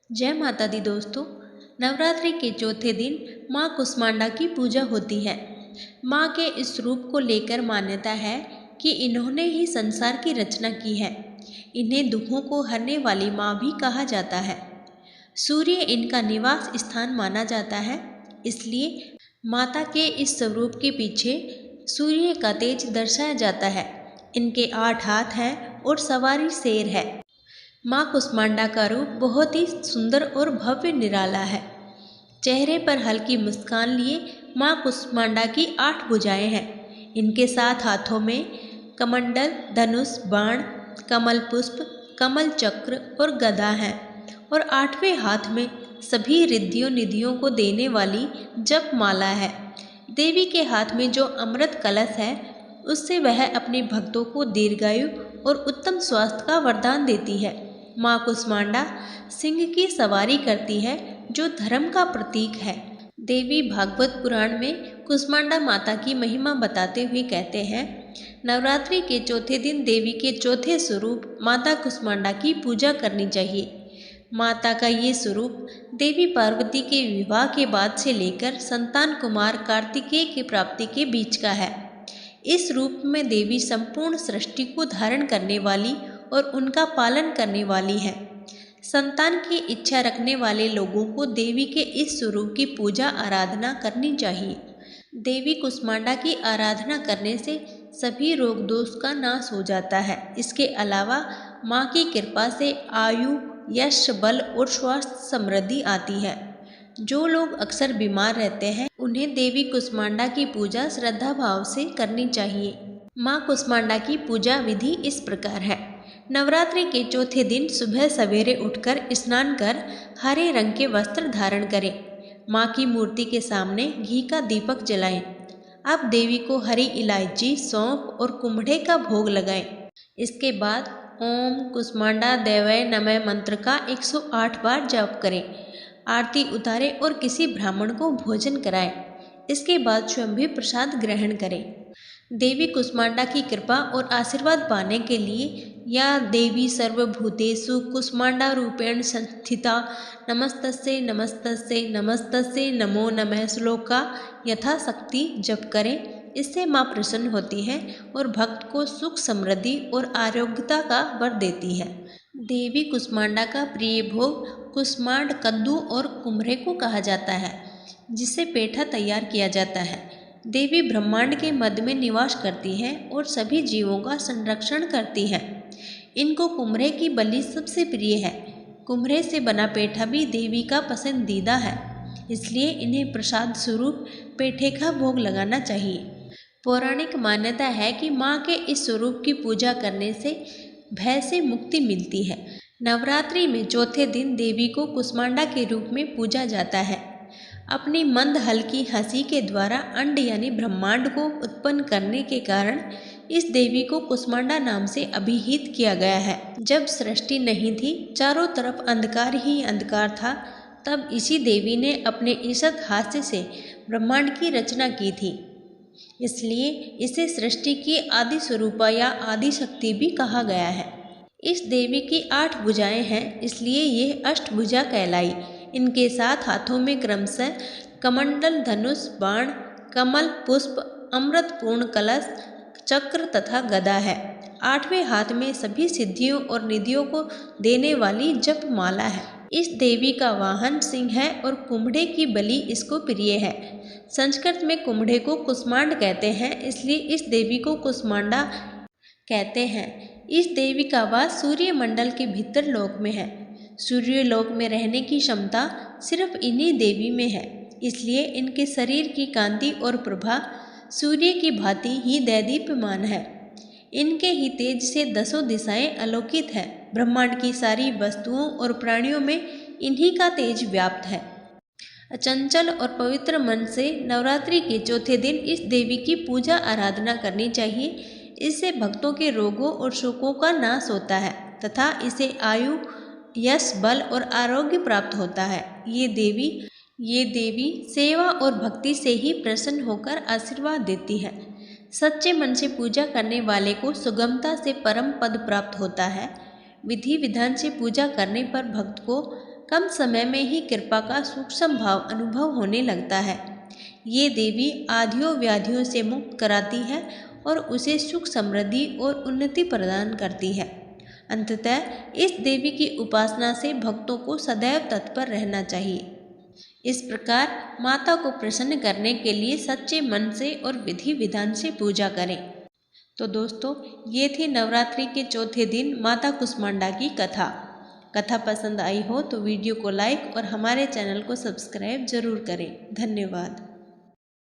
जय माता दी दोस्तों। नवरात्रि के चौथे दिन माँ कुष्मांडा की पूजा होती है। माँ के इस रूप को लेकर मान्यता है कि इन्होंने ही संसार की रचना की है। इन्हें दुखों को हरने वाली माँ भी कहा जाता है। सूर्य इनका निवास स्थान माना जाता है, इसलिए माता के इस स्वरूप के पीछे सूर्य का तेज दर्शाया जाता है। इनके 8 हाथ हैं और सवारी शेर है। माँ कुष्मांडा का रूप बहुत ही सुंदर और भव्य निराला है। चेहरे पर हल्की मुस्कान लिए माँ कुष्मांडा की 8 भुजाएं हैं। इनके 7 हाथों में कमंडल, धनुष, बाण, कमल पुष्प, कमल चक्र और गदा हैं और 8वें हाथ में सभी रिद्धियों निधियों को देने वाली जप माला है। देवी के हाथ में जो अमृत कलश है, उससे वह अपने भक्तों को दीर्घायु और उत्तम स्वास्थ्य का वरदान देती है। माँ कुष्मांडा सिंह की सवारी करती है, जो धर्म का प्रतीक है। देवी भागवत पुराण में कुष्मांडा माता की महिमा बताते हुए कहते हैं, नवरात्रि के चौथे दिन देवी के चौथे स्वरूप माता कुष्मांडा की पूजा करनी चाहिए। माता का ये स्वरूप देवी पार्वती के विवाह के बाद से लेकर संतान कुमार कार्तिकेय की प्राप्ति के बीच का है। इस रूप में देवी संपूर्ण सृष्टि को धारण करने वाली और उनका पालन करने वाली है। संतान की इच्छा रखने वाले लोगों को देवी के इस स्वरूप की पूजा आराधना करनी चाहिए। देवी कुष्मांडा की आराधना करने से सभी रोग दोष का नाश हो जाता है। इसके अलावा माँ की कृपा से आयु, यश, बल और स्वास्थ्य समृद्धि आती है। जो लोग अक्सर बीमार रहते हैं, उन्हें देवी कुष्मांडा की पूजा श्रद्धा भाव से करनी चाहिए। माँ कुष्मांडा की पूजा विधि इस प्रकार है। नवरात्रि के चौथे दिन सुबह सवेरे उठकर स्नान कर हरे रंग के वस्त्र धारण करें। माँ की मूर्ति के सामने घी का दीपक जलाएं। अब देवी को हरी इलायची, सौंफ और कुम्हड़े का भोग लगाएं। इसके बाद ओम कुष्मांडा देवय नमः मंत्र का 108 बार जाप करें। आरती उतारें और किसी ब्राह्मण को भोजन कराएं। इसके बाद स्वयं भी प्रसाद ग्रहण करें। देवी कुष्मांडा की कृपा और आशीर्वाद पाने के लिए या देवी सर्वभूतेषु कुष्मांडा रूपेण संस्थिता नमस्तस्यै नमस्तस्यै नमस्तस्यै नमो नमः श्लोक का यथाशक्ति जप करें। इससे माँ प्रसन्न होती है और भक्त को सुख, समृद्धि और आरोग्यता का वर देती है। देवी कुष्मांडा का प्रिय भोग कुष्मांड, कद्दू और कुम्हरे को कहा जाता है, जिससे पेठा तैयार किया जाता है। देवी ब्रह्मांड के मध्य में निवास करती हैं और सभी जीवों का संरक्षण करती हैं। इनको कुम्हरे की बलि सबसे प्रिय है। कुम्हरे से बना पेठा भी देवी का पसंदीदा है, इसलिए इन्हें प्रसाद स्वरूप पेठे का भोग लगाना चाहिए। पौराणिक मान्यता है कि माँ के इस स्वरूप की पूजा करने से भय से मुक्ति मिलती है। नवरात्रि में चौथे दिन देवी को कुष्मांडा के रूप में पूजा जाता है। अपनी मंद हल्की हंसी के द्वारा अंड यानी ब्रह्मांड को उत्पन्न करने के कारण इस देवी को कुष्मांडा नाम से अभिहित किया गया है। जब सृष्टि नहीं थी, चारों तरफ अंधकार ही अंधकार था, तब इसी देवी ने अपने ईसत हास्य से ब्रह्मांड की रचना की थी। इसलिए इसे सृष्टि की आदि स्वरूपा या आदि शक्ति भी कहा गया है। इस देवी की 8 भुजाएं हैं, इसलिए ये अष्टभुजा कहलाई। इनके 7 हाथों में क्रमशः कमंडल, धनुष, बाण, कमल पुष्प, अमृतपूर्ण कलश, चक्र तथा गदा है। 8वें हाथ में सभी सिद्धियों और निधियों को देने वाली जप माला है। इस देवी का वाहन सिंह है और कुम्हड़े की बलि इसको प्रिय है। संस्कृत में कुम्हड़े को कुष्मांड कहते हैं, इसलिए इस देवी को कुष्मांडा कहते हैं। इस देवी का वास सूर्य मंडल के भीतर लोक में है। सूर्य लोक में रहने की क्षमता सिर्फ इन्हीं देवी में है, इसलिए इनके शरीर की कांति और प्रभा सूर्य की भांति ही दैदीप्यमान है। इनके ही तेज से 10 दिशाएं आलोकित है। ब्रह्मांड की सारी वस्तुओं और प्राणियों में इन्हीं का तेज व्याप्त है। अचंचल और पवित्र मन से नवरात्रि के चौथे दिन इस देवी की पूजा आराधना करनी चाहिए। इससे भक्तों के रोगों और शोकों का नाश होता है तथा इसे आयु, यश, बल और आरोग्य प्राप्त होता है। ये देवी सेवा और भक्ति से ही प्रसन्न होकर आशीर्वाद देती है। सच्चे मन से पूजा करने वाले को सुगमता से परम पद प्राप्त होता है। विधि विधान से पूजा करने पर भक्त को कम समय में ही कृपा का सूक्ष्म भाव अनुभव होने लगता है। ये देवी आधियों व्याधियों से मुक्त कराती है और उसे सुख समृद्धि और उन्नति प्रदान करती है। अंततः इस देवी की उपासना से भक्तों को सदैव तत्पर रहना चाहिए। इस प्रकार माता को प्रसन्न करने के लिए सच्चे मन से और विधि विधान से पूजा करें। तो दोस्तों, ये थी नवरात्रि के चौथे दिन माता कुष्मांडा की कथा। कथा पसंद आई हो तो वीडियो को लाइक और हमारे चैनल को सब्सक्राइब जरूर करें। धन्यवाद।